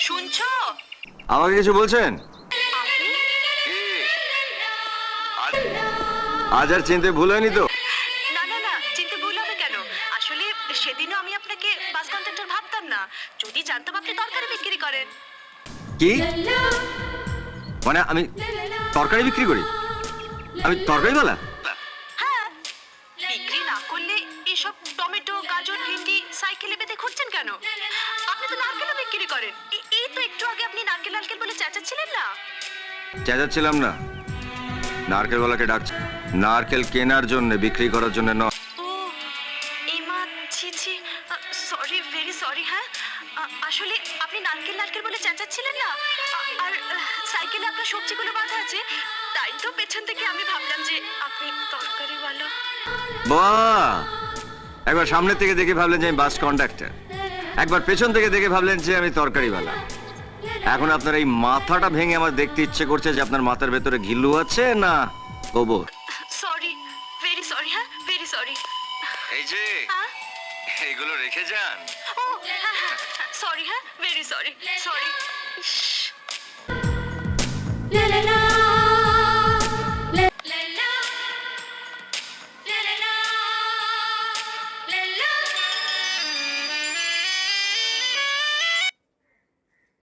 শুনছো? আমাকে কিছু বলছেন? আজ আর চিনতে ভুল হয়নি তো? না না না, চিনতে ভুল হবে কেন? আসলে সেদিনও আমি আপনাকে বাস কন্ডাক্টর ভাবতাম না। যদি জানতাম আপনি তরকারি বিক্রি করেন। কি মানে আমি তরকারি বিক্রি করি? আমি তরকারিওয়ালা? হ্যাঁ, বিক্রি না করলে এসব টমেটো, গাজর, ভেন্ডি সাইকেলে বেঁধে ঘুরছেন কেন? আপনি তো নারকেলও বিক্রি করেন। এই তো একটু আগে আপনি নারকেল নারকেল বলে চেঁচাচ্ছিলেন না? চেঁচাচ্ছিলাম না, নারকেলওয়ালাকে ডাকছি। নারকেল কেনার জন্য, বিক্রি করার জন্য নয়। ও এমা, ছি ছি, সরি, ভেরি সরি। হ্যাঁ, আসলে আপনি নারকেল নারকেল বলে চেঁচাচ্ছিলেন না? আর সাইকেলে আপনার সবজিগুলো বাঁধা আছে, তাই তো পেছন থেকে আমি ভাবলাম যে আপনি তরকারিওয়ালা। বাহ! একবার সামনে থেকে দেখে ভাবলেন যে আমি বাস কন্ডাক্টর, একবার পেছন থেকে দেখে ভাবলেন যে আমি তরকারিওয়ালা। এখন আপনার এই মাথাটা ভেঙে আমার দেখতে ইচ্ছে করছে যে আপনার মাথার ভেতরে ঘিলু আছে না গোবর। Sorry, very sorry. হ্যাঁ, ভেরি সরি। এই যে হ্যাঁ, এইগুলো রেখে যান। ও হ্যাঁ হ্যাঁ, সরি। হ্যাঁ, very sorry, sorry. La la la